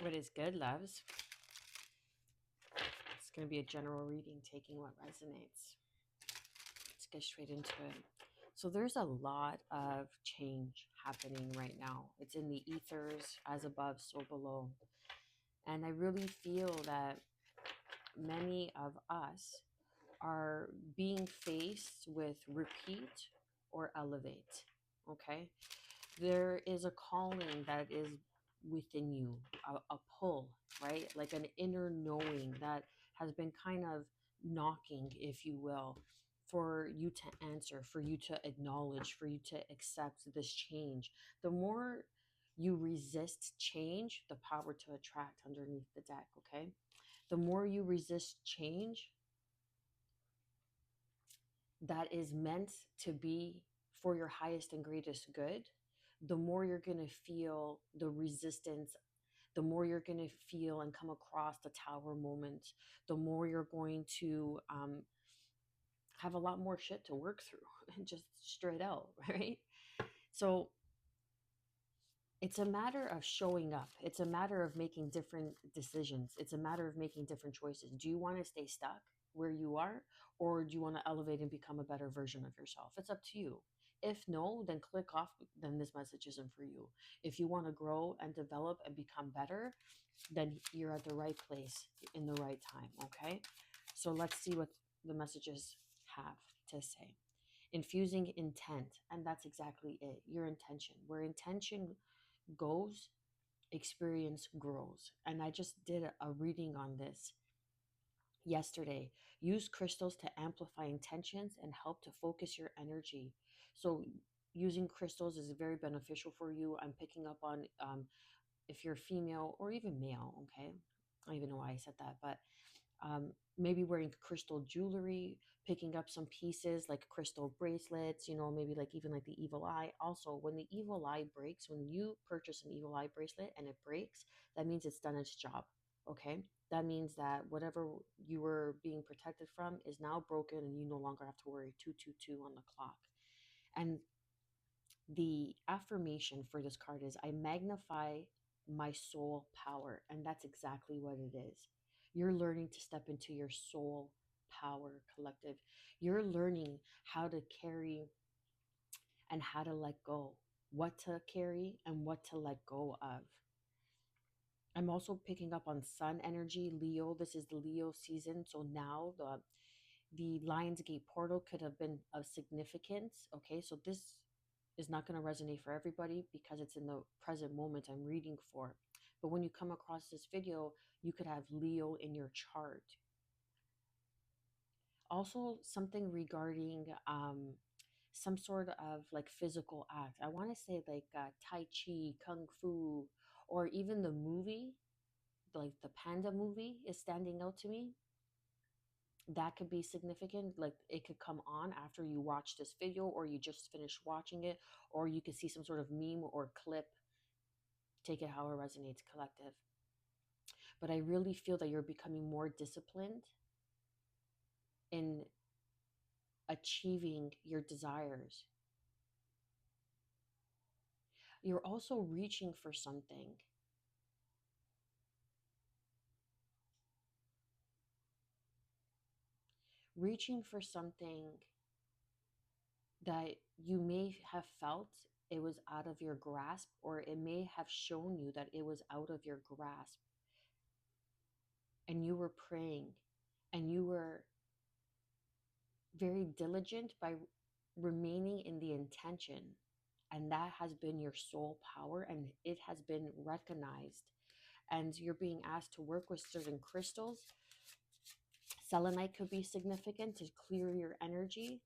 What is good, loves? It's going to be a general reading, taking what resonates. Let's get straight into it. So there's a lot of change happening right now. It's in the ethers, as above, so below. And I really feel that many of us are being faced with repeat or elevate. Okay? There is a calling that is within you, a pull, right? Like an inner knowing that has been kind of knocking, if you will, for you to answer, for you to acknowledge, for you to accept this change. The more you resist change, the power to attract underneath the deck, okay? The more you resist change that is meant to be for your highest and greatest good, the more you're going to feel the resistance, the more you're going to feel and come across the tower moments, the more you're going to have a lot more shit to work through, just straight out, right? So it's a matter of showing up. It's a matter of making different decisions. It's a matter of making different choices. Do you want to stay stuck where you are, or do you want to elevate and become a better version of yourself? It's up to you. If no, then click off. Then this message isn't for you. If you want to grow and develop and become better, then you're at the right place in the right time. Okay. So let's see what the messages have to say. Infusing intent. And that's exactly it. Your intention. Where intention goes, experience grows. And I just did a reading on this yesterday. Use crystals to amplify intentions and help to focus your energy. So using crystals is very beneficial for you. I'm picking up on if you're female or even male. Okay, I don't even know why I said that, but maybe wearing crystal jewelry, picking up some pieces like crystal bracelets, maybe like even like the evil eye. Also, when the evil eye breaks, when you purchase an evil eye bracelet and it breaks, that means it's done its job. Okay. That means that whatever you were being protected from is now broken and you no longer have to worry 222 on the clock. And the affirmation for this card is I magnify my soul power. And that's exactly what it is. You're learning to step into your soul power, collective. You're learning how to carry and how to let go, what to carry and what to let go of. I'm also picking up on sun energy, Leo. This is the Leo season. So now the Lionsgate portal could have been of significance. Okay, so this is not going to resonate for everybody because it's in the present moment I'm reading for. But when you come across this video, you could have Leo in your chart. Also, something regarding some sort of like physical act. I want to say like Tai Chi, Kung Fu, or even the movie, like the Panda movie is standing out to me. That could be significant. Like it could come on after you watch this video or you just finished watching it, or you could see some sort of meme or clip. Take it how it resonates, collective. But I really feel that you're becoming more disciplined in achieving your desires. You're also reaching for something. Reaching for something that you may have felt it was out of your grasp, or it may have shown you that it was out of your grasp. And you were praying and you were very diligent by remaining in the intention. And that has been your soul power and it has been recognized. And you're being asked to work with certain crystals. Selenite could be significant to clear your energy.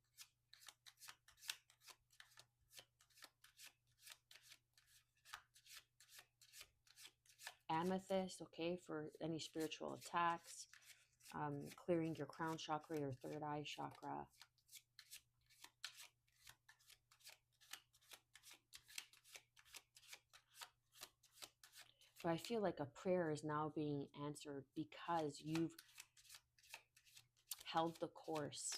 Amethyst, okay, for any spiritual attacks, clearing your crown chakra, your third eye chakra. So I feel like a prayer is now being answered because you've held the course.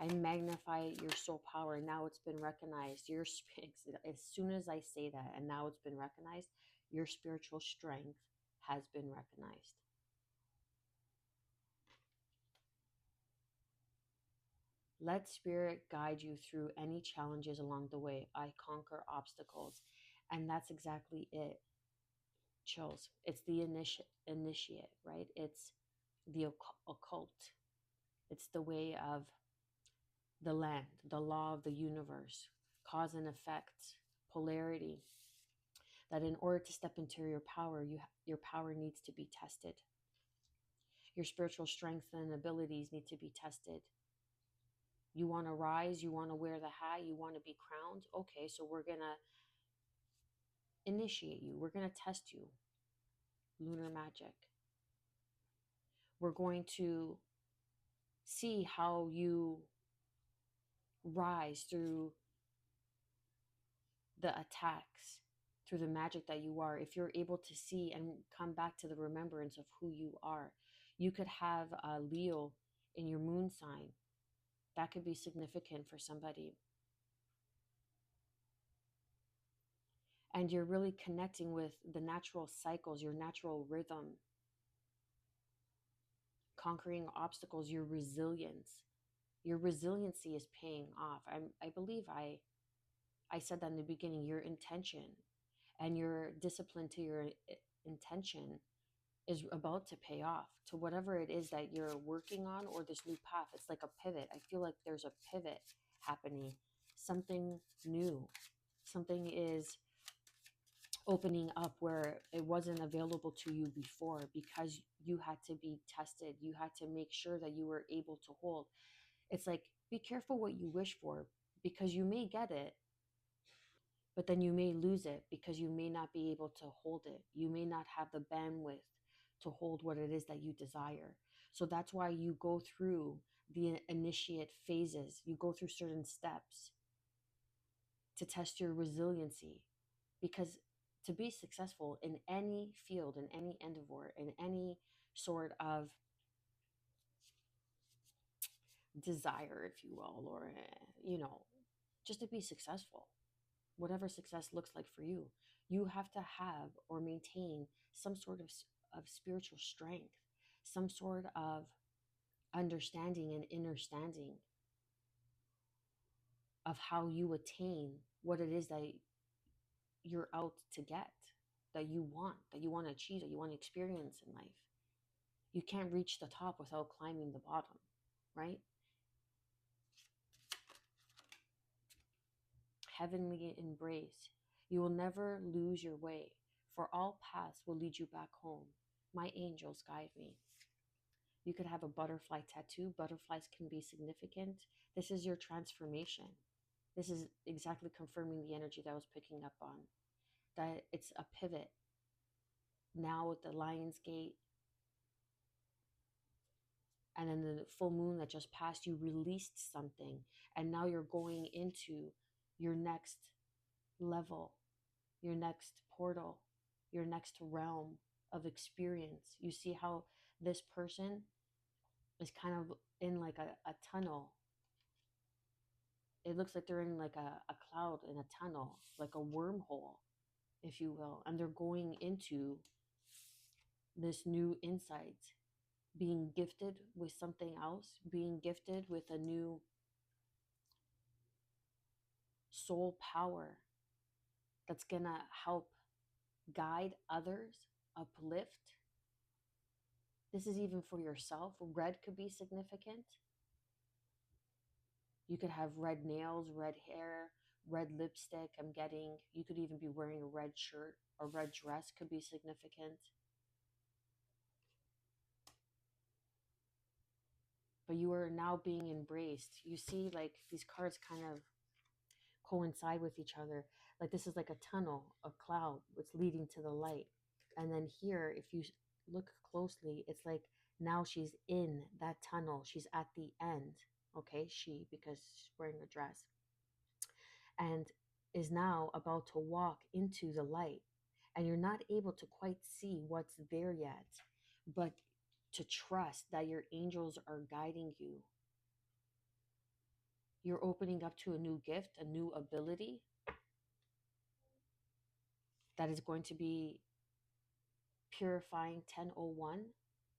I magnify your soul power. Now it's been recognized. As soon as I say that, and now it's been recognized, your spiritual strength has been recognized. Let spirit guide you through any challenges along the way. I conquer obstacles. And that's exactly it. Chills. It's the initiate, right? It's the occult. It's the way of the land, the law of the universe, cause and effect, polarity. That in order to step into your power, your power needs to be tested. Your spiritual strength and abilities need to be tested. You want to rise, you want to wear the hat, you want to be crowned. Okay, so we're going to initiate you. We're going to test you. Lunar magic. We're going to see how you rise through the attacks, through the magic that you are. If you're able to see and come back to the remembrance of who you are, you could have a Leo in your moon sign. That could be significant for somebody. And you're really connecting with the natural cycles, your natural rhythm, conquering obstacles, your resilience. Your resiliency is paying off. I believe I said that in the beginning. Your intention and your discipline to your intention is about to pay off to whatever it is that you're working on, or this new path. It's like a pivot. I feel like there's a pivot happening, something new, something is opening up where it wasn't available to you before, because you had to be tested. You had to make sure that you were able to hold. It's like, be careful what you wish for, because you may get it, but then you may lose it because you may not be able to hold it. You may not have the bandwidth to hold what it is that you desire. So that's why you go through the initiate phases. You go through certain steps to test your resiliency, because to be successful in any field, in any endeavor, in any sort of desire, if you will, or, just to be successful, whatever success looks like for you, you have to have or maintain some sort of spiritual strength, some sort of understanding and understanding of how you attain what it is that you're out to get, that you want to achieve, that you want to experience in life. You can't reach the top without climbing the bottom, right? Heavenly embrace. You will never lose your way, for all paths will lead you back home. My angels guide me. You could have a butterfly tattoo. Butterflies can be significant. This is your transformation. This is exactly confirming the energy that I was picking up on, that it's a pivot. Now with the Lion's Gate and then the full moon that just passed, you released something, and now you're going into your next level, your next portal, your next realm of experience. You see how this person is kind of in like a tunnel. It looks like they're in like a cloud in a tunnel, like a wormhole, if you will. And they're going into this new insight, being gifted with something else, being gifted with a new soul power that's going to help guide others, uplift. This is even for yourself. Red could be significant. You could have red nails, red hair, red lipstick. I'm getting, you could even be wearing a red shirt. A red dress could be significant. But you are now being embraced. You see, like, these cards kind of coincide with each other. Like, this is like a tunnel, a cloud, it's leading to the light. And then here, if you look closely, it's like now she's in that tunnel. She's at the end. Okay, she, because she's wearing a dress, and is now about to walk into the light. And you're not able to quite see what's there yet, but to trust that your angels are guiding you. You're opening up to a new gift, a new ability that is going to be purifying 1001.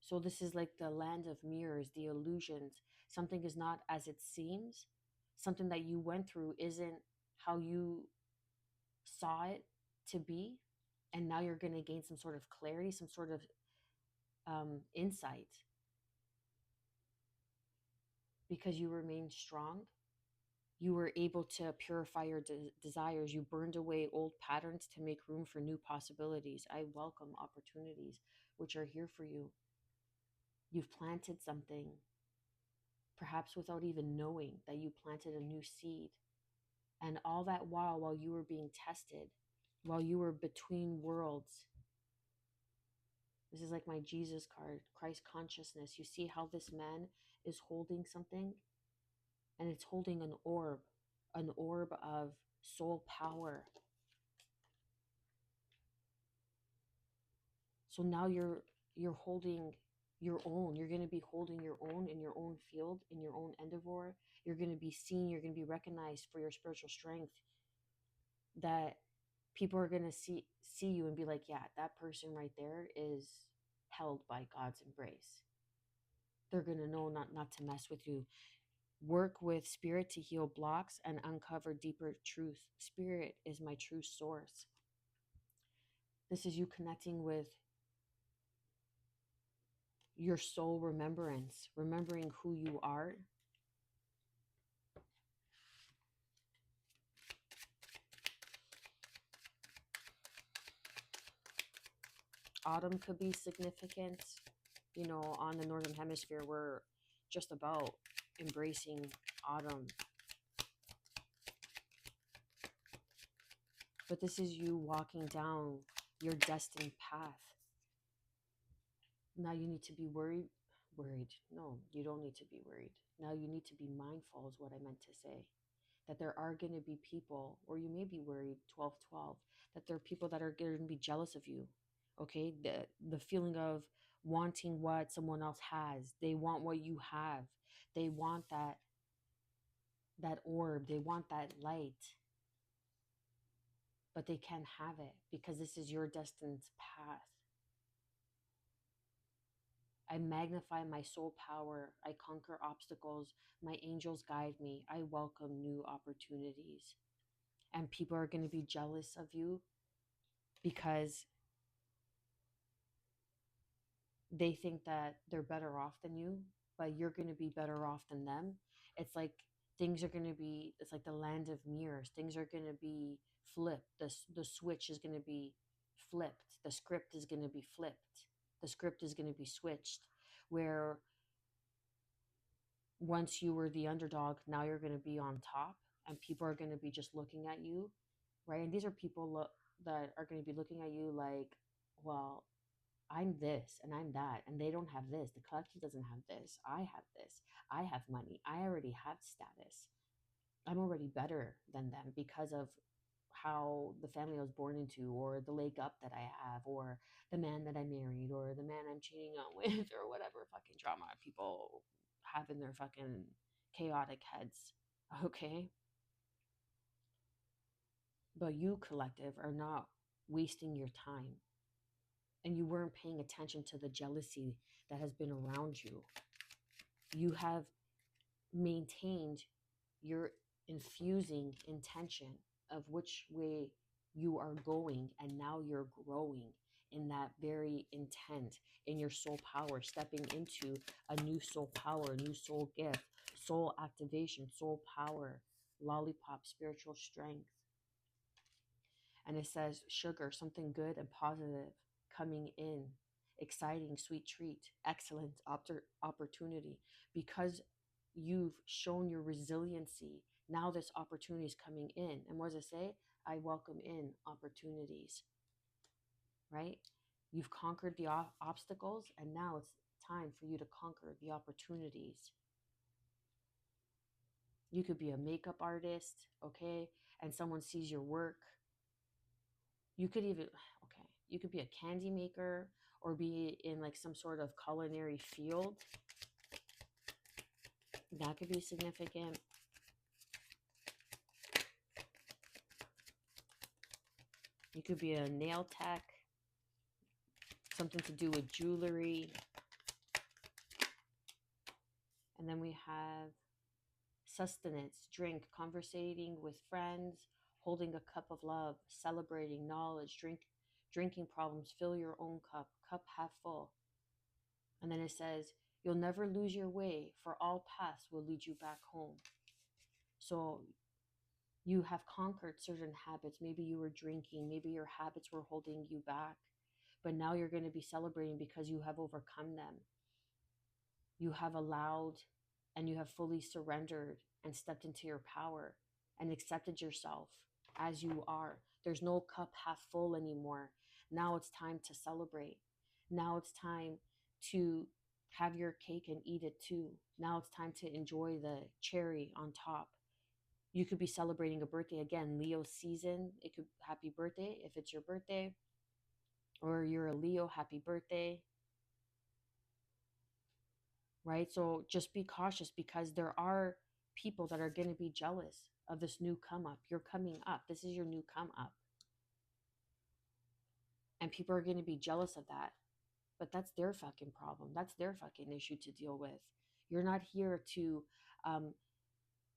So this is like the land of mirrors, the illusions. Something is not as it seems. Something that you went through isn't how you saw it to be. And now you're going to gain some sort of clarity, some sort of insight because you remained strong. You were able to purify your desires. You burned away old patterns to make room for new possibilities. I welcome opportunities which are here for you. You've planted something, perhaps without even knowing that you planted a new seed. And all that while you were being tested, while you were between worlds, this is like my Jesus card, Christ consciousness. You see how this man is holding something, and it's holding an orb of soul power. So now you're holding your own. You're going to be holding your own in your own field, in your own endeavor. You're going to be seen. You're going to be recognized for your spiritual strength. That people are going to see you and be like, yeah, that person right there is held by God's embrace. They're going to know not to mess with you. Work with spirit to heal blocks and uncover deeper truth. Spirit is my true source. This is you connecting with your soul remembrance, remembering who you are. Autumn could be significant. You know, on the Northern Hemisphere, we're just about embracing autumn. But this is you walking down your destined path. Now you need to be worried. No, you don't need to be worried. Now you need to be mindful is what I meant to say. That there are going to be people, or you may be worried, 1212, that there are people that are going to be jealous of you. Okay? The feeling of wanting what someone else has. They want what you have. They want that orb. They want that light. But they can't have it because this is your destined path. I magnify my soul power. I conquer obstacles. My angels guide me. I welcome new opportunities. And people are going to be jealous of you because they think that they're better off than you, but you're going to be better off than them. It's like it's like the land of mirrors. Things are going to be flipped. The switch is going to be flipped. The script is going to be flipped. The script is going to be switched, where once you were the underdog, now you're going to be on top, and people are going to be just looking at you, right? And these are people that are going to be looking at you like, well, I'm this and I'm that, and they don't have this. The collective doesn't have this. I have this. I have money. I already have status. I'm already better than them because of how the family I was born into, or the leg up that I have, or the man that I married, or the man I'm cheating on with, or whatever fucking drama people have in their fucking chaotic heads. Okay? But you, collective, are not wasting your time. And you weren't paying attention to the jealousy that has been around you. You have maintained your infusing intention of which way you are going, and now you're growing in that very intent, in your soul power, stepping into a new soul power, new soul gift, soul activation, soul power, lollipop, spiritual strength. And it says sugar, something good and positive coming in, exciting, sweet treat, excellent opportunity. Because you've shown your resiliency, now this opportunity is coming in. And what does it say? I welcome in opportunities, right? You've conquered the obstacles, and now it's time for you to conquer the opportunities. You could be a makeup artist, okay? And someone sees your work. You could even, okay, you could be a candy maker or be in like some sort of culinary field. That could be significant. You could be a nail tech, something to do with jewelry. And then we have sustenance, drink, conversating with friends, holding a cup of love, celebrating knowledge, drinking problems, fill your own cup half full. And then it says, you'll never lose your way, for all paths will lead you back home. So you have conquered certain habits. Maybe you were drinking, maybe your habits were holding you back, but now you're going to be celebrating because you have overcome them. You have allowed and you have fully surrendered and stepped into your power and accepted yourself as you are. There's no cup half full anymore. Now it's time to celebrate. Now it's time to have your cake and eat it too. Now it's time to enjoy the cherry on top. You could be celebrating a birthday again, Leo season. It could happy birthday if it's your birthday, or you're a Leo, happy birthday, right? So just be cautious because there are people that are going to be jealous of this new come up. You're coming up. This is your new come up. And people are going to be jealous of that. But that's their fucking problem. That's their fucking issue to deal with. You're not here to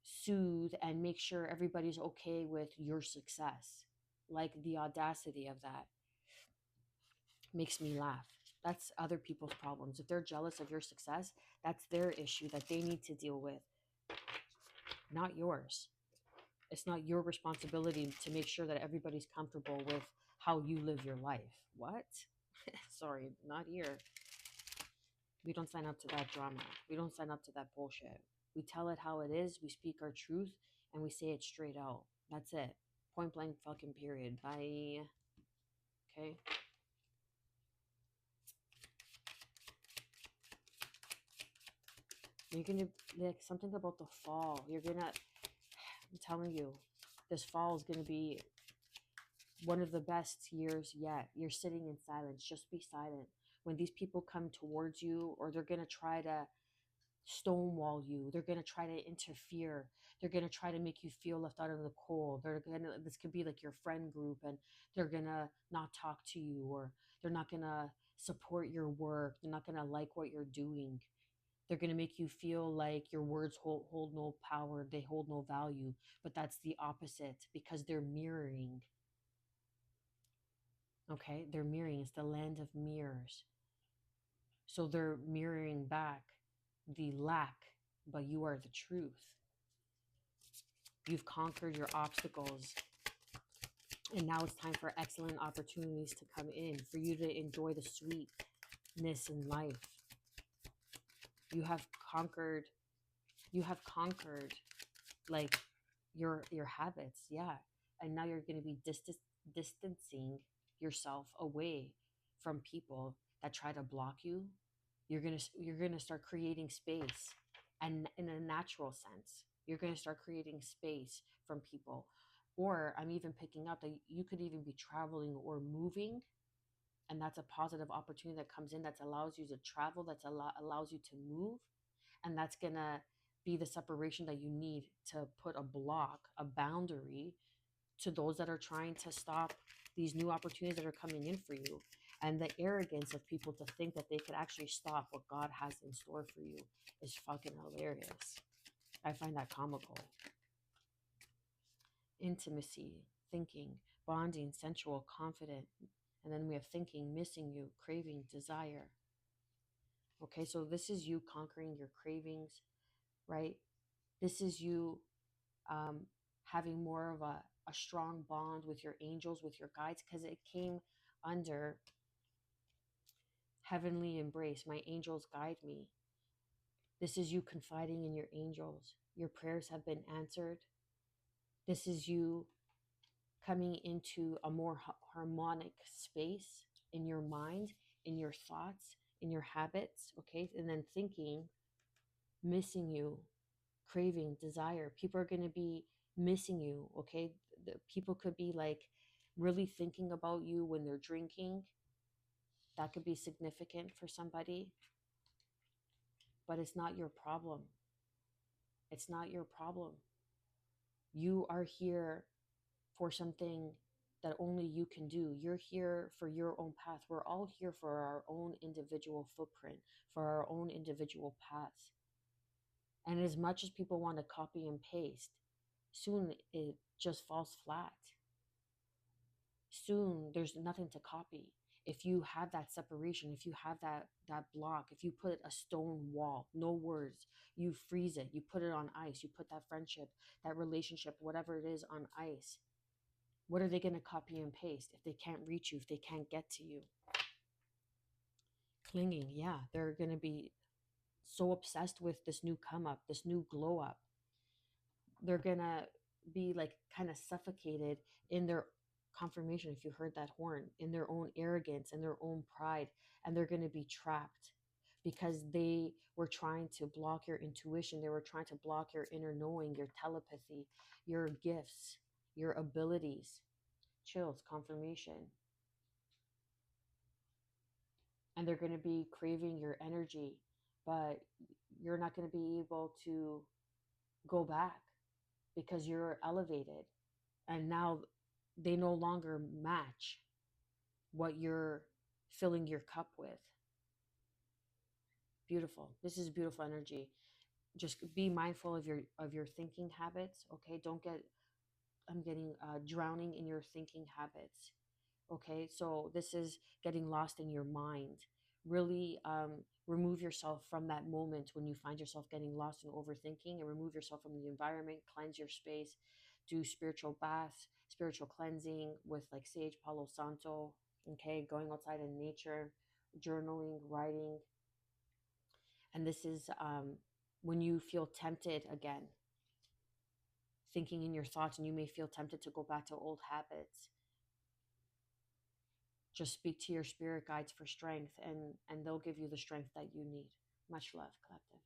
soothe and make sure everybody's okay with your success. Like the audacity of that makes me laugh. That's other people's problems. If they're jealous of your success, that's their issue that they need to deal with, not yours. It's not your responsibility to make sure that everybody's comfortable with how you live your life. What? Sorry, not here. We don't sign up to that drama. We don't sign up to that bullshit. We tell it how it is. We speak our truth and we say it straight out. That's it. Point blank fucking period. Bye. Okay. You're gonna like something about the fall. I'm telling you, this fall is gonna be one of the best years yet. You're sitting in silence. Just be silent. When these people come towards you, or they're gonna try to stonewall you, they're gonna try to interfere. They're gonna try to make you feel left out in the cold. This could be like your friend group, and they're gonna not talk to you, or they're not gonna support your work. They're not gonna like what you're doing. They're going to make you feel like your words hold no power, they hold no value. But that's the opposite because they're mirroring. Okay? They're mirroring. It's the land of mirrors. So they're mirroring back the lack, but you are the truth. You've conquered your obstacles. And now it's time for excellent opportunities to come in, for you to enjoy the sweetness in life. You have conquered like your habits, yeah. And now you're going to be distancing yourself away from people that try to block you. You're going to start creating space, and in a natural sense you're going to start creating space from people. Or I'm even picking up that you could even be traveling or moving, and that's a positive opportunity that comes in, that allows you to travel, that allows you to move. And that's going to be the separation that you need to put a block, a boundary to those that are trying to stop these new opportunities that are coming in for you. And the arrogance of people to think that they could actually stop what God has in store for you is fucking hilarious. I find that comical. Intimacy, thinking, bonding, sensual, confident. And then we have thinking, missing you, craving, desire. Okay, so this is you conquering your cravings, right? This is you having more of a strong bond with your angels, with your guides, because it came under heavenly embrace. My angels guide me. This is you confiding in your angels. Your prayers have been answered. This is you coming into a more harmonic space in your mind, in your thoughts, in your habits, okay? And then thinking, missing you, craving, desire. People are going to be missing you, okay? People could be like really thinking about you when they're drinking. That could be significant for somebody, but it's not your problem. It's not your problem. You are here for something that only you can do. You're here for your own path. We're all here for our own individual footprint, for our own individual paths. And as much as people want to copy and paste, soon it just falls flat. Soon there's nothing to copy. If you have that separation, if you have that block, if you put a stone wall, no words, you freeze it, you put it on ice, you put that friendship, that relationship, whatever it is, on ice, what are they going to copy and paste if they can't reach you, if they can't get to you? Clinging, yeah, they're going to be so obsessed with this new come up, this new glow up. They're going to be like kind of suffocated in their confirmation, if you heard that horn, in their own arrogance and their own pride. And they're going to be trapped because they were trying to block your intuition. They were trying to block your inner knowing, your telepathy, your gifts, your abilities. Chills, confirmation. And they're going to be craving your energy, but you're not going to be able to go back because you're elevated. And now they no longer match what you're filling your cup with. Beautiful. This is beautiful energy. Just be mindful of your thinking habits. Okay, don't get, I'm getting drowning in your thinking habits. Okay, so this is getting lost in your mind. Really remove yourself from that moment when you find yourself getting lost in overthinking, and remove yourself from the environment. Cleanse your space. Do spiritual baths, spiritual cleansing with like sage, Palo Santo. Okay, going outside in nature, journaling, writing. And this is when you feel tempted again, thinking in your thoughts, and you may feel tempted to go back to old habits. Just speak to your spirit guides for strength, and they'll give you the strength that you need. Much love, collective.